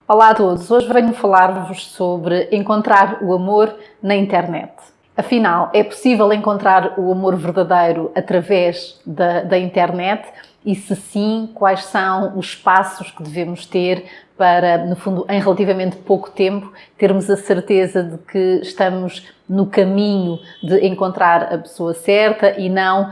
Olá a todos, hoje venho falar-vos sobre encontrar o amor na internet. Afinal, é possível encontrar o amor verdadeiro através da internet? E se sim, quais são os passos que devemos ter para, no fundo, em relativamente pouco tempo, termos a certeza de que estamos no caminho de encontrar a pessoa certa e não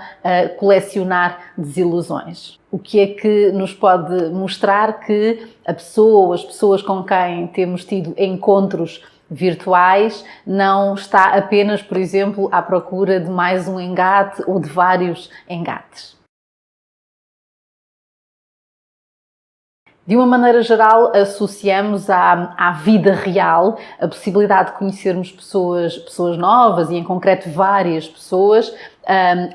colecionar desilusões? O que é que nos pode mostrar que a pessoa ou as pessoas com quem temos tido encontros virtuais não está apenas, por exemplo, à procura de mais um engate ou de vários engates? De uma maneira geral, associamos à vida real a possibilidade de conhecermos pessoas novas e, em concreto, várias pessoas,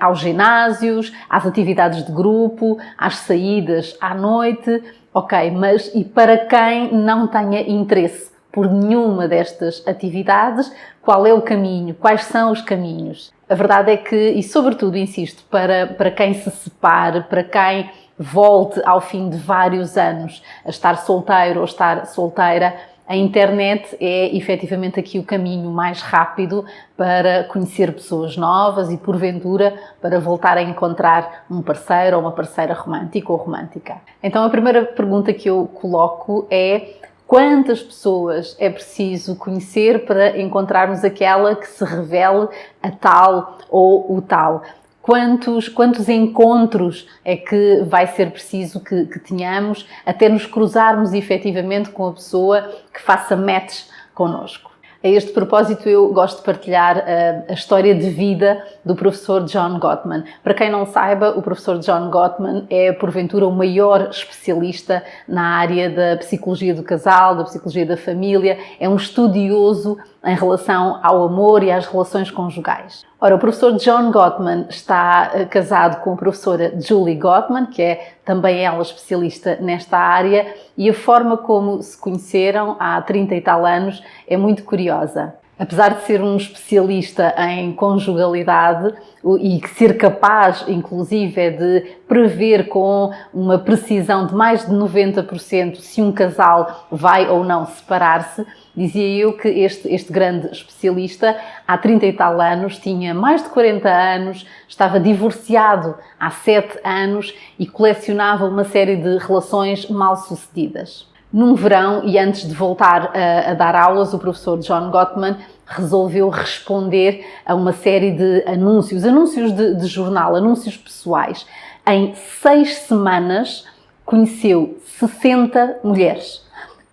aos ginásios, às atividades de grupo, às saídas à noite. Ok, mas e para quem não tenha interesse por nenhuma destas atividades, qual é o caminho? Quais são os caminhos? A verdade é que, e sobretudo, insisto, para quem se separe, para quem volte ao fim de vários anos a estar solteiro ou estar solteira, a internet é efetivamente aqui o caminho mais rápido para conhecer pessoas novas e, porventura, para voltar a encontrar um parceiro ou uma parceira romântico ou romântica. Então, a primeira pergunta que eu coloco é: quantas pessoas é preciso conhecer para encontrarmos aquela que se revele a tal ou o tal? Quantos encontros é que vai ser preciso que tenhamos até nos cruzarmos efetivamente com a pessoa que faça match connosco? A este propósito, eu gosto de partilhar a história de vida do professor John Gottman. Para quem não saiba, o professor John Gottman é, porventura, o maior especialista na área da psicologia do casal, da psicologia da família. É um estudioso em relação ao amor e às relações conjugais. Ora, o professor John Gottman está casado com a professora Julie Gottman, que é também ela especialista nesta área, e a forma como se conheceram há 30 e tal anos é muito curiosa. Apesar de ser um especialista em conjugalidade e ser capaz, inclusive, de prever com uma precisão de mais de 90% se um casal vai ou não separar-se, dizia eu que este grande especialista, há 30 e tal anos, tinha mais de 40 anos, estava divorciado há 7 anos e colecionava uma série de relações mal-sucedidas. Num verão, e antes de voltar a dar aulas, o professor John Gottman resolveu responder a uma série de anúncios de jornal, anúncios pessoais. Em 6 semanas, conheceu 60 mulheres.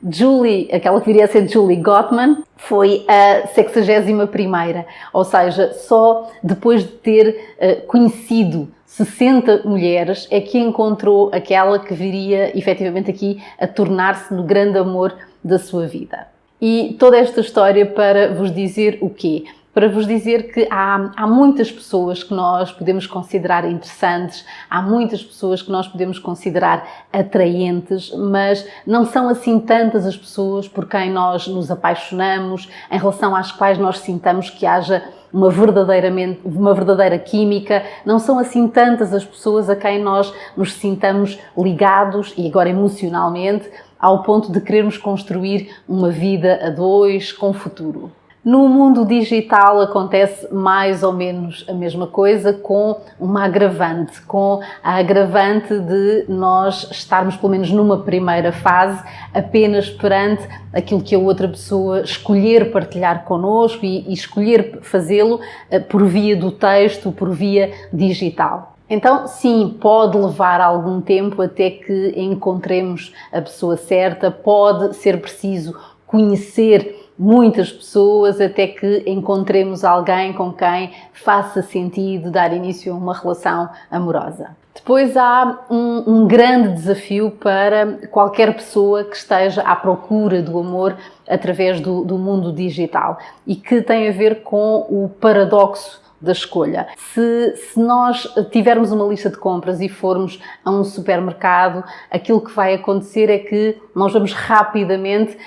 Julie, aquela que viria a ser Julie Gottman, foi a 61ª, ou seja, só depois de ter conhecido 60 mulheres é que encontrou aquela que viria efetivamente aqui a tornar-se no grande amor da sua vida. E toda esta história para vos dizer o quê? Para vos dizer que há muitas pessoas que nós podemos considerar interessantes, há muitas pessoas que nós podemos considerar atraentes, mas não são assim tantas as pessoas por quem nós nos apaixonamos, em relação às quais nós sintamos que haja uma verdadeira química. Não são assim tantas as pessoas a quem nós nos sintamos ligados, e agora emocionalmente, ao ponto de querermos construir uma vida a dois com futuro. No mundo digital acontece mais ou menos a mesma coisa, com uma agravante, com a agravante de nós estarmos, pelo menos numa primeira fase, apenas perante aquilo que a outra pessoa escolher partilhar connosco e escolher fazê-lo por via do texto, por via digital. Então, sim, pode levar algum tempo até que encontremos a pessoa certa, pode ser preciso conhecer muitas pessoas até que encontremos alguém com quem faça sentido dar início a uma relação amorosa. Depois há um grande desafio para qualquer pessoa que esteja à procura do amor através do mundo digital e que tem a ver com o paradoxo da escolha. Se nós tivermos uma lista de compras e formos a um supermercado, aquilo que vai acontecer é que nós vamos rapidamente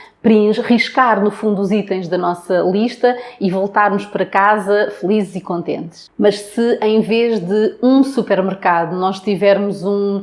riscar, no fundo, os itens da nossa lista e voltarmos para casa felizes e contentes. Mas se, em vez de um supermercado, nós nós tivermos um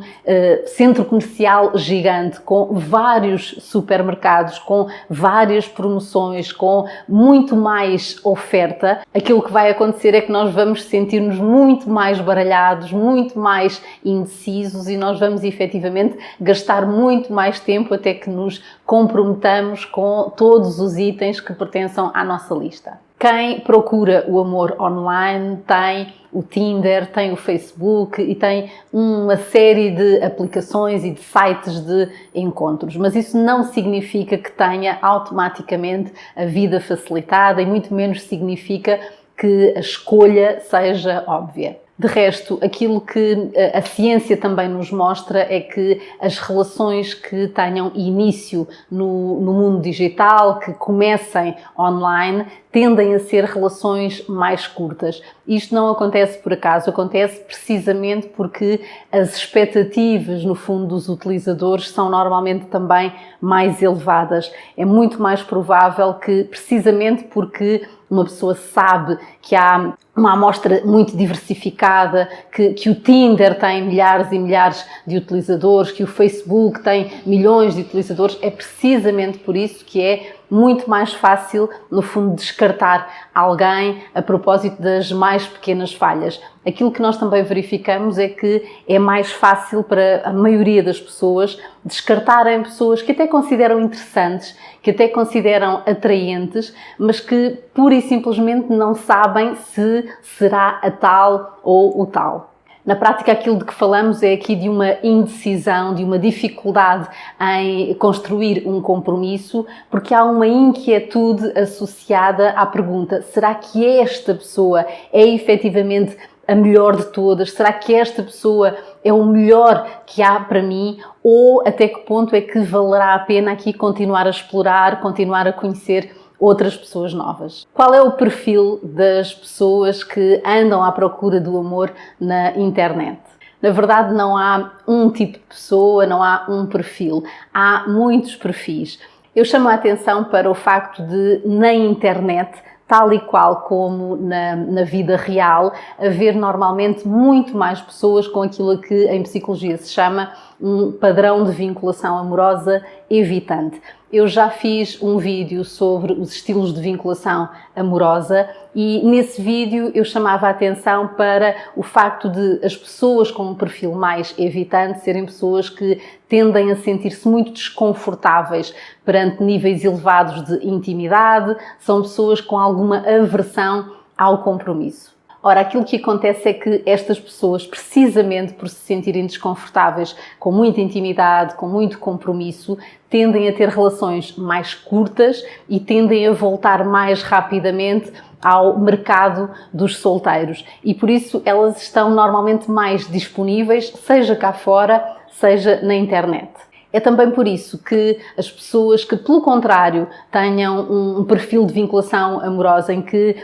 centro comercial gigante com vários supermercados, com várias promoções, com muito mais oferta, aquilo que vai acontecer é que nós vamos sentir-nos muito mais baralhados, muito mais indecisos e nós vamos efetivamente gastar muito mais tempo até que nos comprometamos com todos os itens que pertençam à nossa lista. Quem procura o amor online tem o Tinder, tem o Facebook e tem uma série de aplicações e de sites de encontros, mas isso não significa que tenha automaticamente a vida facilitada e muito menos significa que a escolha seja óbvia. De resto, aquilo que a ciência também nos mostra é que as relações que tenham início no mundo digital, que comecem online, tendem a ser relações mais curtas. Isto não acontece por acaso, acontece precisamente porque as expectativas, no fundo, dos utilizadores são normalmente também mais elevadas. É muito mais provável que, precisamente porque uma pessoa sabe que há uma amostra muito diversificada, que o Tinder tem milhares e milhares de utilizadores, que o Facebook tem milhões de utilizadores, é precisamente por isso que é muito mais fácil, no fundo, descartar alguém a propósito das mais pequenas falhas. Aquilo que nós também verificamos é que é mais fácil para a maioria das pessoas descartarem pessoas que até consideram interessantes, que até consideram atraentes, mas que pura e simplesmente não sabem se será a tal ou o tal. Na prática, aquilo de que falamos é aqui de uma indecisão, de uma dificuldade em construir um compromisso, porque há uma inquietude associada à pergunta: será que esta pessoa é efetivamente a melhor de todas? Será que esta pessoa é o melhor que há para mim? Ou até que ponto é que valerá a pena aqui continuar a explorar, continuar a conhecer outras pessoas novas? Qual é o perfil das pessoas que andam à procura do amor na internet? Na verdade, não há um tipo de pessoa, não há um perfil. Há muitos perfis. Eu chamo a atenção para o facto de, na internet, tal e qual como na vida real, haver normalmente muito mais pessoas com aquilo que em psicologia se chama um padrão de vinculação amorosa evitante. Eu já fiz um vídeo sobre os estilos de vinculação amorosa e nesse vídeo eu chamava a atenção para o facto de as pessoas com um perfil mais evitante serem pessoas que tendem a sentir-se muito desconfortáveis perante níveis elevados de intimidade, são pessoas com alguma aversão ao compromisso. Ora, aquilo que acontece é que estas pessoas, precisamente por se sentirem desconfortáveis, com muita intimidade, com muito compromisso, tendem a ter relações mais curtas e tendem a voltar mais rapidamente ao mercado dos solteiros. E por isso elas estão normalmente mais disponíveis, seja cá fora, seja na internet. É também por isso que as pessoas que, pelo contrário, tenham um perfil de vinculação amorosa em que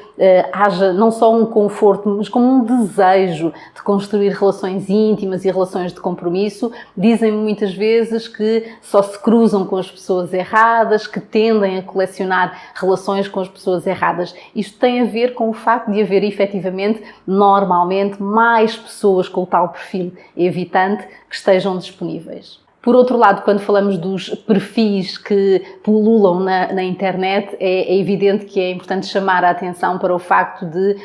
haja não só um conforto, mas como um desejo de construir relações íntimas e relações de compromisso, dizem muitas vezes que só se cruzam com as pessoas erradas, que tendem a colecionar relações com as pessoas erradas. Isto tem a ver com o facto de haver, efetivamente, normalmente, mais pessoas com o tal perfil evitante que estejam disponíveis. Por outro lado, quando falamos dos perfis que pululam na internet, é evidente que é importante chamar a atenção para o facto de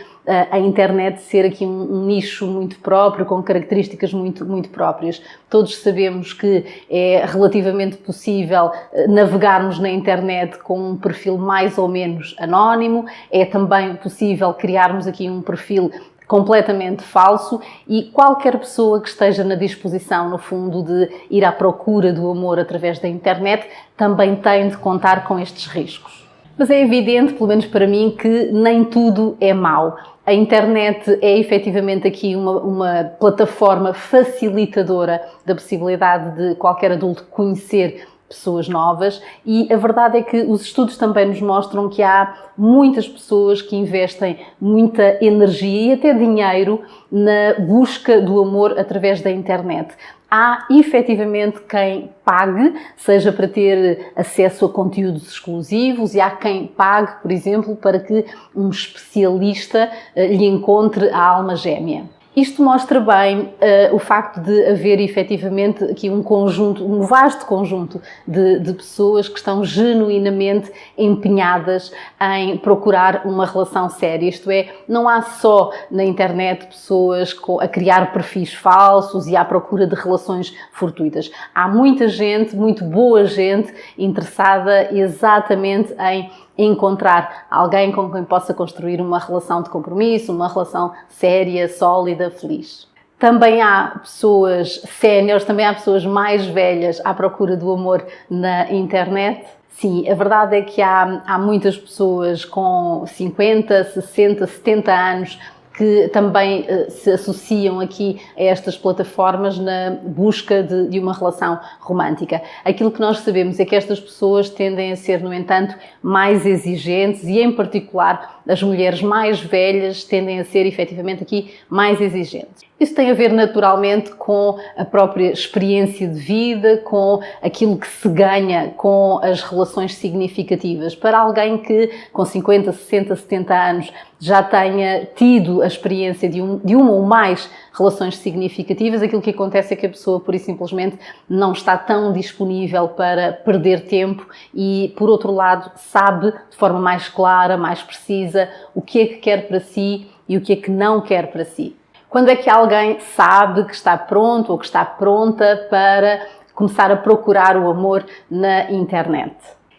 a internet ser aqui um nicho muito próprio, com características muito próprias. Todos sabemos que é relativamente possível navegarmos na internet com um perfil mais ou menos anónimo, é também possível criarmos aqui um perfil completamente falso e qualquer pessoa que esteja na disposição, no fundo, de ir à procura do amor através da internet também tem de contar com estes riscos. Mas é evidente, pelo menos para mim, que nem tudo é mau. A internet é efetivamente aqui uma plataforma facilitadora da possibilidade de qualquer adulto conhecer pessoas novas e a verdade é que os estudos também nos mostram que há muitas pessoas que investem muita energia e até dinheiro na busca do amor através da internet. Há efetivamente quem pague, seja para ter acesso a conteúdos exclusivos, e há quem pague, por exemplo, para que um especialista lhe encontre a alma gêmea. Isto mostra bem o facto de haver efetivamente aqui um vasto conjunto de pessoas que estão genuinamente empenhadas em procurar uma relação séria. Isto é, não há só na internet pessoas a criar perfis falsos e à procura de relações fortuitas. Há muita gente, muito boa gente, interessada exatamente em encontrar alguém com quem possa construir uma relação de compromisso, uma relação séria, sólida, feliz. Também há pessoas séniores, também há pessoas mais velhas à procura do amor na internet. Sim, a verdade é que há muitas pessoas com 50, 60, 70 anos que também se associam aqui a estas plataformas na busca de uma relação romântica. Aquilo que nós sabemos é que estas pessoas tendem a ser, no entanto, mais exigentes e, em particular, as mulheres mais velhas tendem a ser, efetivamente, aqui mais exigentes. Isso tem a ver, naturalmente, com a própria experiência de vida, com aquilo que se ganha com as relações significativas. Para alguém que, com 50, 60, 70 anos, já tenha tido a experiência de uma ou mais relações significativas, aquilo que acontece é que a pessoa, pura e simplesmente, não está tão disponível para perder tempo e, por outro lado, sabe de forma mais clara, mais precisa, o que é que quer para si e o que é que não quer para si. Quando é que alguém sabe que está pronto ou que está pronta para começar a procurar o amor na internet?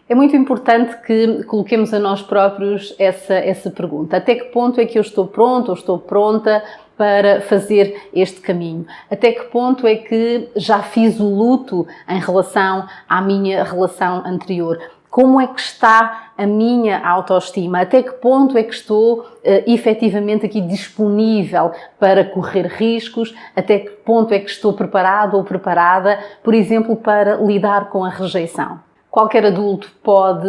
É muito importante que coloquemos a nós próprios essa pergunta. Até que ponto é que eu estou pronto ou estou pronta para fazer este caminho? Até que ponto é que já fiz o luto em relação à minha relação anterior? Como é que está a minha autoestima? Até que ponto é que estou efetivamente aqui disponível para correr riscos? Até que ponto é que estou preparado ou preparada, por exemplo, para lidar com a rejeição? Qualquer adulto pode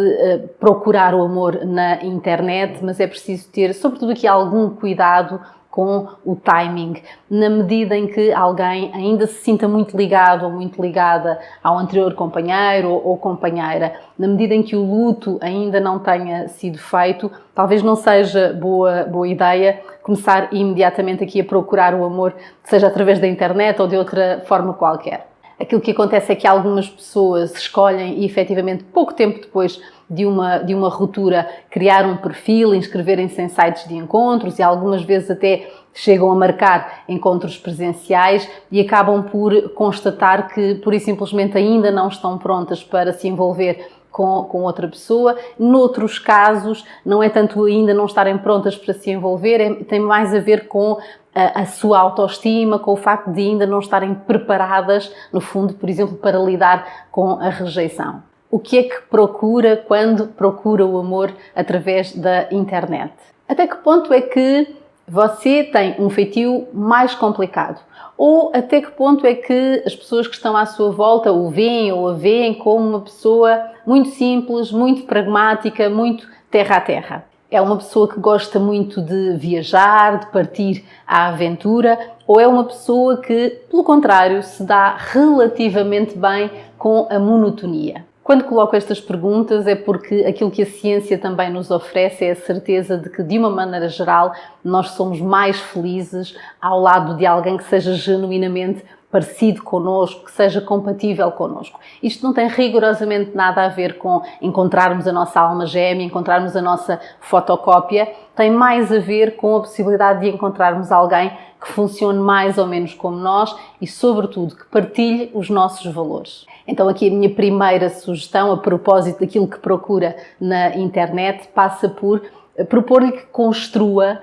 procurar o amor na internet, mas é preciso ter, sobretudo aqui, algum cuidado com o timing, na medida em que alguém ainda se sinta muito ligado ou muito ligada ao anterior companheiro ou companheira, na medida em que o luto ainda não tenha sido feito, talvez não seja boa ideia começar imediatamente aqui a procurar o amor, seja através da internet ou de outra forma qualquer. Aquilo que acontece é que algumas pessoas escolhem e, efetivamente, pouco tempo depois de uma ruptura, criar um perfil, inscreverem-se em sites de encontros e algumas vezes até chegam a marcar encontros presenciais e acabam por constatar que, pura e simplesmente, ainda não estão prontas para se envolver com outra pessoa. Noutros casos, não é tanto ainda não estarem prontas para se envolver, tem mais a ver com a sua autoestima, com o facto de ainda não estarem preparadas, no fundo, por exemplo, para lidar com a rejeição. O que é que procura quando procura o amor através da internet? Até que ponto é que você tem um feitio mais complicado? Ou até que ponto é que as pessoas que estão à sua volta o veem ou a veem como uma pessoa muito simples, muito pragmática, muito terra a terra? É uma pessoa que gosta muito de viajar, de partir à aventura, ou é uma pessoa que, pelo contrário, se dá relativamente bem com a monotonia? Quando coloco estas perguntas é porque aquilo que a ciência também nos oferece é a certeza de que, de uma maneira geral, nós somos mais felizes ao lado de alguém que seja genuinamente parecido connosco, que seja compatível connosco. Isto não tem rigorosamente nada a ver com encontrarmos a nossa alma gêmea, encontrarmos a nossa fotocópia, tem mais a ver com a possibilidade de encontrarmos alguém que funcione mais ou menos como nós e, sobretudo, que partilhe os nossos valores. Então aqui a minha primeira sugestão, a propósito daquilo que procura na internet, passa por propor-lhe que construa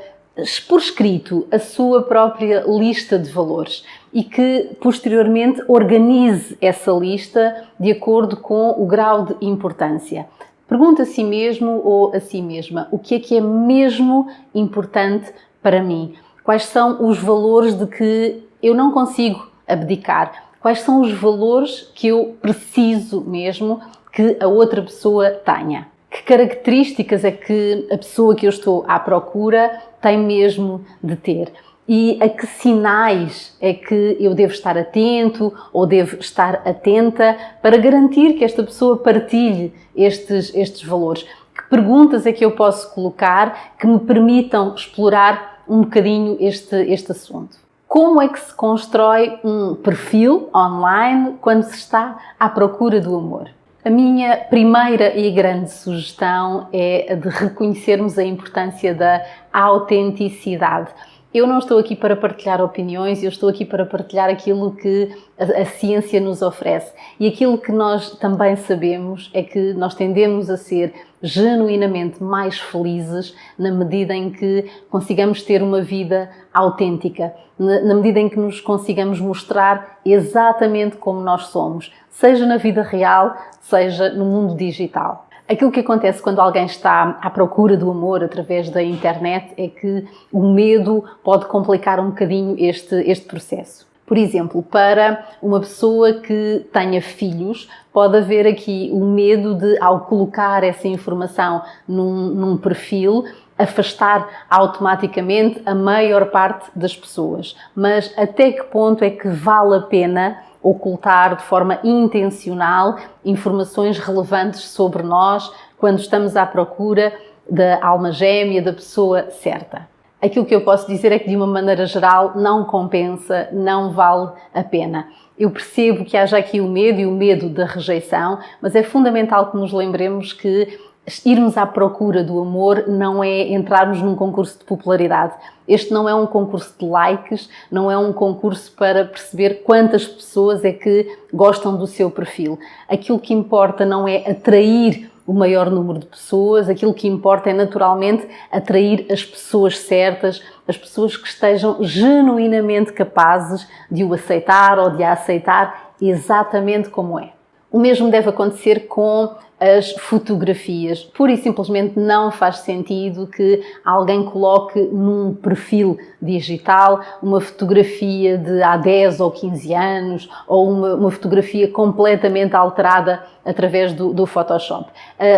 por escrito a sua própria lista de valores e que posteriormente organize essa lista de acordo com o grau de importância. Pergunta a si mesmo ou a si mesma o que é mesmo importante para mim? Quais são os valores de que eu não consigo abdicar? Quais são os valores que eu preciso mesmo que a outra pessoa tenha? Que características é que a pessoa que eu estou à procura tem mesmo de ter? E a que sinais é que eu devo estar atento ou devo estar atenta para garantir que esta pessoa partilhe estes valores? Que perguntas é que eu posso colocar que me permitam explorar um bocadinho este assunto? Como é que se constrói um perfil online quando se está à procura do amor? A minha primeira e grande sugestão é a de reconhecermos a importância da autenticidade. Eu não estou aqui para partilhar opiniões, eu estou aqui para partilhar aquilo que a ciência nos oferece. E aquilo que nós também sabemos é que nós tendemos a ser genuinamente mais felizes na medida em que consigamos ter uma vida autêntica, na medida em que nos consigamos mostrar exatamente como nós somos, seja na vida real, seja no mundo digital. Aquilo que acontece quando alguém está à procura do amor através da internet é que o medo pode complicar um bocadinho este processo. Por exemplo, para uma pessoa que tenha filhos, pode haver aqui o medo de, ao colocar essa informação num perfil, afastar automaticamente a maior parte das pessoas. Mas até que ponto é que vale a pena ocultar de forma intencional informações relevantes sobre nós quando estamos à procura da alma gêmea, da pessoa certa? Aquilo que eu posso dizer é que, de uma maneira geral, não compensa, não vale a pena. Eu percebo que haja aqui o medo e o medo da rejeição, mas é fundamental que nos lembremos que irmos à procura do amor não é entrarmos num concurso de popularidade. Este não é um concurso de likes, não é um concurso para perceber quantas pessoas é que gostam do seu perfil. Aquilo que importa não é atrair o maior número de pessoas, aquilo que importa é naturalmente atrair as pessoas certas, as pessoas que estejam genuinamente capazes de o aceitar ou de a aceitar exatamente como é. O mesmo deve acontecer com as fotografias. Pura e simplesmente não faz sentido que alguém coloque num perfil digital uma fotografia de há 10 ou 15 anos ou uma fotografia completamente alterada através do Photoshop.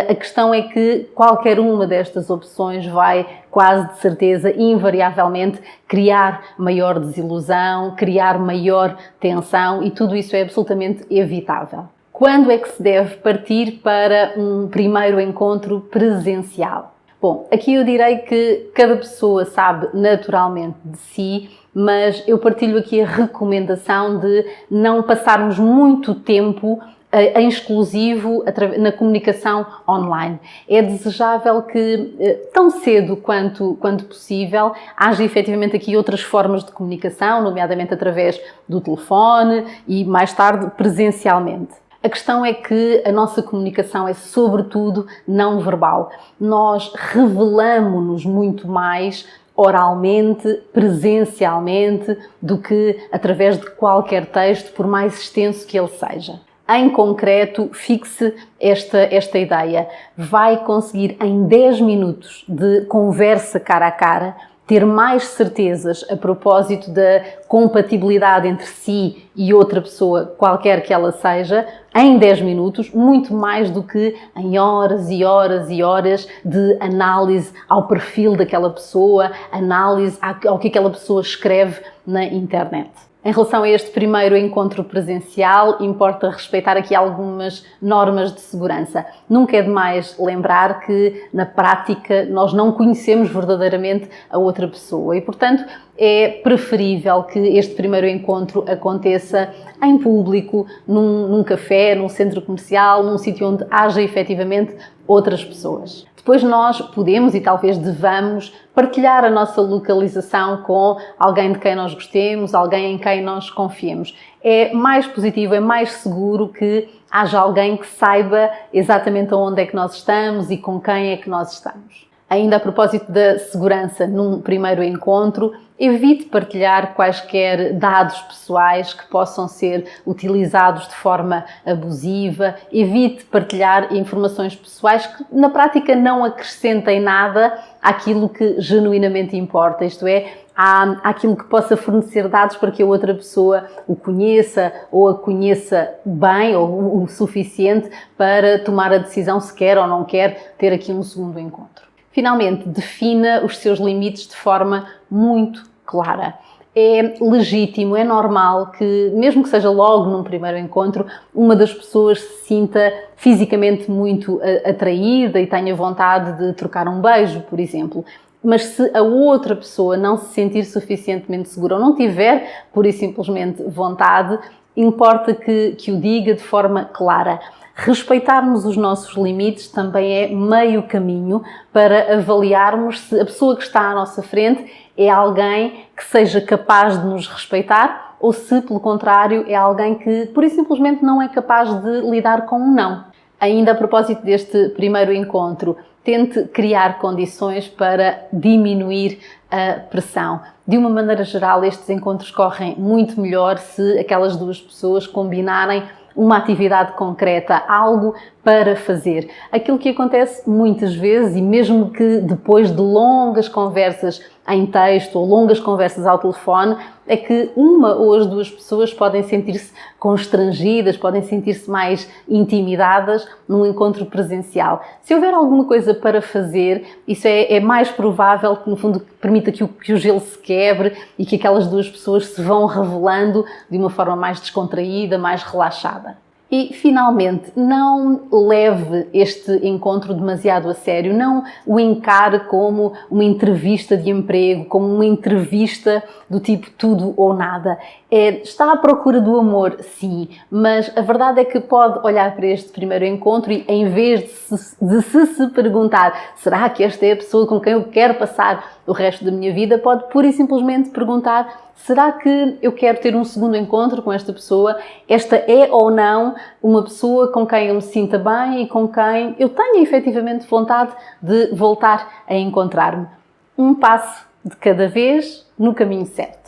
A questão é que qualquer uma destas opções vai, quase de certeza, invariavelmente, criar maior desilusão, criar maior tensão e tudo isso é absolutamente evitável. Quando é que se deve partir para um primeiro encontro presencial? Bom, aqui eu direi que cada pessoa sabe naturalmente de si, mas eu partilho aqui a recomendação de não passarmos muito tempo em exclusivo na comunicação online. É desejável que, tão cedo quanto possível, haja efetivamente aqui outras formas de comunicação, nomeadamente através do telefone e mais tarde presencialmente. A questão é que a nossa comunicação é, sobretudo, não verbal. Nós revelamo-nos muito mais oralmente, presencialmente, do que através de qualquer texto, por mais extenso que ele seja. Em concreto, fixe esta ideia. Vai conseguir, em 10 minutos de conversa cara a cara, ter mais certezas a propósito da compatibilidade entre si e outra pessoa, qualquer que ela seja, em 10 minutos, muito mais do que em horas e horas e horas de análise ao perfil daquela pessoa, análise ao que aquela pessoa escreve na internet. Em relação a este primeiro encontro presencial, importa respeitar aqui algumas normas de segurança. Nunca é demais lembrar que, na prática, nós não conhecemos verdadeiramente a outra pessoa e, portanto, é preferível que este primeiro encontro aconteça em público, num café, num centro comercial, num sítio onde haja efetivamente outras pessoas. Depois nós podemos e talvez devamos partilhar a nossa localização com alguém de quem nós gostemos, alguém em quem nós confiemos. É mais positivo, é mais seguro que haja alguém que saiba exatamente onde é que nós estamos e com quem é que nós estamos. Ainda a propósito da segurança num primeiro encontro, evite partilhar quaisquer dados pessoais que possam ser utilizados de forma abusiva, evite partilhar informações pessoais que na prática não acrescentem nada àquilo que genuinamente importa, isto é, àquilo que possa fornecer dados para que a outra pessoa o conheça ou a conheça bem ou o suficiente para tomar a decisão se quer ou não quer ter aqui um segundo encontro. Finalmente, defina os seus limites de forma muito clara. É legítimo, é normal que, mesmo que seja logo num primeiro encontro, uma das pessoas se sinta fisicamente muito atraída e tenha vontade de trocar um beijo, por exemplo. Mas se a outra pessoa não se sentir suficientemente segura ou não tiver, pura e simplesmente, vontade, importa que o diga de forma clara. Respeitarmos os nossos limites também é meio caminho para avaliarmos se a pessoa que está à nossa frente é alguém que seja capaz de nos respeitar ou se, pelo contrário, é alguém que, pura e simplesmente, não é capaz de lidar com um não. Ainda a propósito deste primeiro encontro, tente criar condições para diminuir a pressão. De uma maneira geral, estes encontros correm muito melhor se aquelas duas pessoas combinarem uma atividade concreta, algo para fazer. Aquilo que acontece muitas vezes, e mesmo que depois de longas conversas em texto ou longas conversas ao telefone, é que uma ou as duas pessoas podem sentir-se constrangidas, podem sentir-se mais intimidadas num encontro presencial. Se houver alguma coisa para fazer, isso é mais provável que, no fundo, permita que o gelo se quebre e que aquelas duas pessoas se vão revelando de uma forma mais descontraída, mais relaxada. E, finalmente, não leve este encontro demasiado a sério, não o encare como uma entrevista de emprego, como uma entrevista do tipo tudo ou nada. Está à procura do amor, sim, mas a verdade é que pode olhar para este primeiro encontro e, em vez de se perguntar será que esta é a pessoa com quem eu quero passar o resto da minha vida, pode pura e simplesmente perguntar: será que eu quero ter um segundo encontro com esta pessoa? Esta é ou não uma pessoa com quem eu me sinta bem e com quem eu tenha efetivamente vontade de voltar a encontrar-me? Um passo de cada vez no caminho certo.